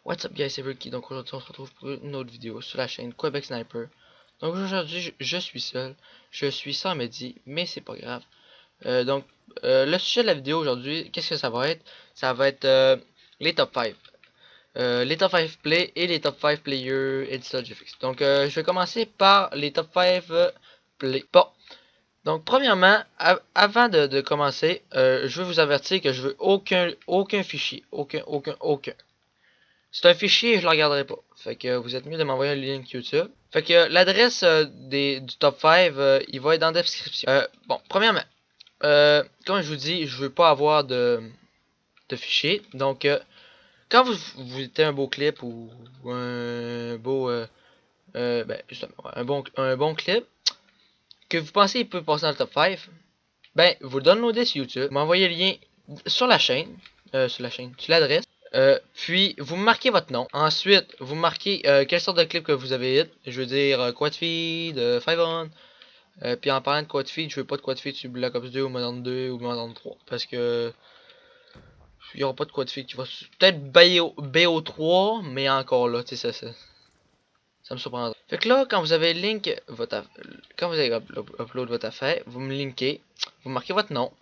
What's up guys, c'est Ricky, donc aujourd'hui on se retrouve pour une autre vidéo sur la chaîne Quebec Sniper. Donc aujourd'hui je suis seul, je suis sans Mehdi, mais c'est pas grave. Le sujet de la vidéo aujourd'hui, qu'est-ce que ça va être? Ça va être les top 5. Les top 5 play et les top 5 player editor GFX. Donc je vais commencer par les top 5 play. Bon, donc premièrement, avant de commencer, je veux vous avertir que je veux aucun fichier, aucun. C'est un fichier, je le regarderai pas. Fait que vous êtes mieux de m'envoyer un lien YouTube. Fait que l'adresse du top 5, il va être dans la description. Bon, premièrement, comme je vous dis, je veux pas avoir de fichier. Donc, quand vous mettez un beau clip ou un beau, justement, un bon clip, que vous pensez il peut passer dans le top 5, ben, vous le downloadez sur YouTube, vous m'envoyez le lien sur la chaîne, sur l'adresse. Puis vous marquez votre nom. Ensuite, vous marquez quelle sorte de clip que vous avez hit. Je veux dire quad feed, 5 on. Puis en parlant de quad feed, je veux pas de quad feed sur Black Ops 2 ou Modern 2 ou Modern 3. Parce que il y aura pas de quad feed qui va peut-être BO3, mais encore là, tu sais, ça me surprendra. Fait que là, quand vous avez link quand vous avez upload votre affaire, vous me linkez, vous marquez votre nom.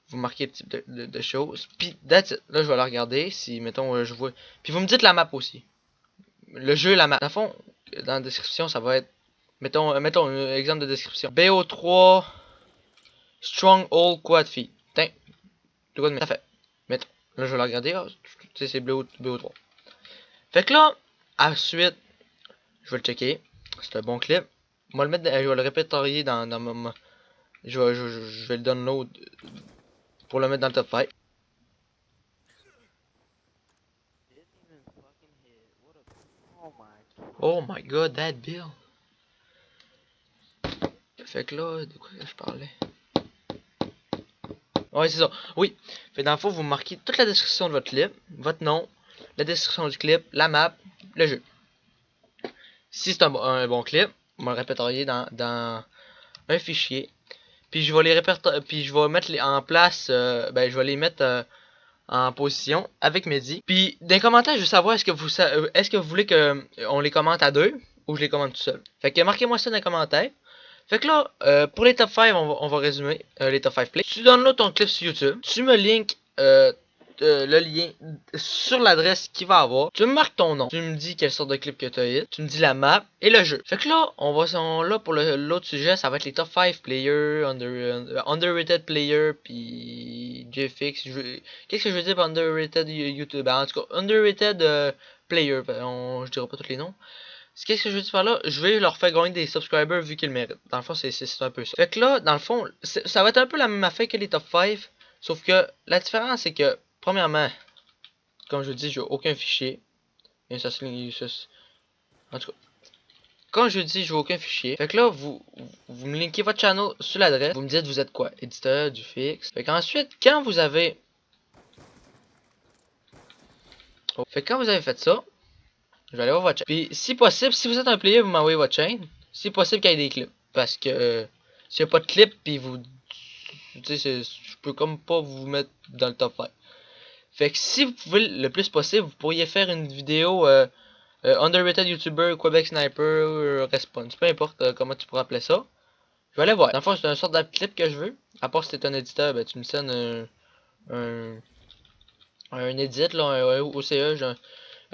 Vous marquez le type de choses. Puis, that's it. Là, je vais la regarder. Si, mettons, je vois. Puis, vous me dites la map aussi. Le jeu, la map. Dans le fond, dans la description, ça va être. Mettons un exemple de description. BO3 Stronghold Quad Feed. Tiens, de quoi de ça fait. Mettons. Là, je vais la regarder. Ah, tu sais, c'est BO3. Fait que là, ensuite, je vais le checker. C'est un bon clip. Je vais le répertorier dans ma. Je vais le download pour le mettre dans le top 5. Oh my god, that bill. Fait que là, de quoi je parlais? Ouais, c'est ça. Oui. Fait dans le fond, vous marquez toute la description de votre clip, votre nom, la description du clip, la map, le jeu. Si c'est un bon clip, vous me le répertoriez dans un fichier. Puis je vais puis je vais mettre en place, je vais les mettre en position avec Mehdi. Puis dans les commentaires, je veux savoir est-ce que vous voulez que on les commente à deux ou je les commente tout seul. Fait que marquez-moi ça dans les commentaires. Fait que là, pour les top 5, on va résumer les top 5 plays. Tu downloads ton clip sur YouTube, tu me links le lien sur l'adresse qu'il va avoir. Tu me marques ton nom, tu me dis quelle sorte de clip que tu as hit, tu me dis la map et le jeu. Fait que là, là pour l'autre sujet, ça va être les top 5 players, underrated player, puis GFX. Qu'est-ce que je veux dire par underrated YouTube? En tout cas, underrated player, je dirai pas tous les noms. Qu'est-ce que je veux dire par là? Je vais leur faire gagner des subscribers vu qu'ils le méritent. Dans le fond, c'est un peu ça. Fait que là, dans le fond, ça va être un peu la même affaire que les top 5. Sauf que la différence, c'est que, premièrement, comme je dis, j'ai aucun fichier. Et ça en tout cas, quand je dis, j'ai aucun fichier. Fait que là, vous me linkez votre channel sur l'adresse. Vous me dites, vous êtes quoi? Éditeur, du fixe. Fait qu'ensuite, quand vous avez. Fait que quand vous avez fait ça, je vais aller voir votre chaîne. Puis, si possible, si vous êtes un player, vous m'envoyez votre chaîne. Si possible, qu'il y ait des clips. Parce que s'il n'y a pas de clips, puis vous. Tu sais, je peux comme pas vous mettre dans le top 5. Fait que si vous pouvez le plus possible, vous pourriez faire une vidéo underrated YouTuber, Quebec Sniper, Response. Peu importe comment tu pourrais appeler ça. Je vais aller voir. Dans le fond, c'est une sorte de clip que je veux. À part si t'es un éditeur, ben tu me sends un edit, là, un OCE,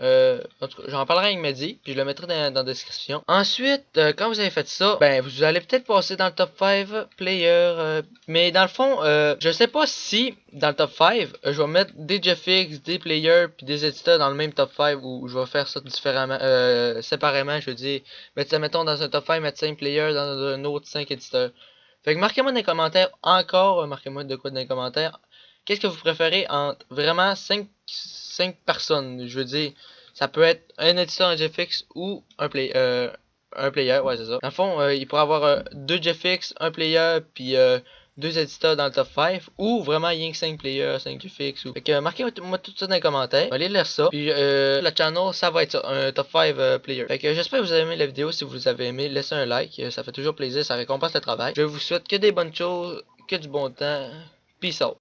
en tout cas, j'en parlerai avec Mehdi, puis je le mettrai dans la description. Ensuite, quand vous avez fait ça, ben vous allez peut-être passer dans le top 5 player. Mais dans le fond, je sais pas si dans le top 5, je vais mettre des GFX, des players, puis des éditeurs dans le même top 5 ou je vais faire ça différemment, séparément. Je veux dire, mettre ça, mettons, dans un top 5, mettre 5 players, dans un autre 5 éditeurs. Fait que marquez-moi dans les commentaires, encore, marquez-moi de quoi dans les commentaires. Qu'est-ce que vous préférez entre vraiment 5 personnes? Je veux dire, ça peut être un éditeur en GFX ou un player, ouais c'est ça. Dans le fond, il pourrait avoir 2 GFX, un player, puis 2 éditeurs dans le top 5, ou vraiment rien que 5 players, 5 GFX. Fait que marquez-moi tout ça dans les commentaires, allez lire ça. Puis le channel, ça va être ça, un top 5 player. Fait que j'espère que vous avez aimé la vidéo. Si vous avez aimé, laissez un like, ça fait toujours plaisir, ça récompense le travail. Je vous souhaite que des bonnes choses, que du bon temps. Peace out.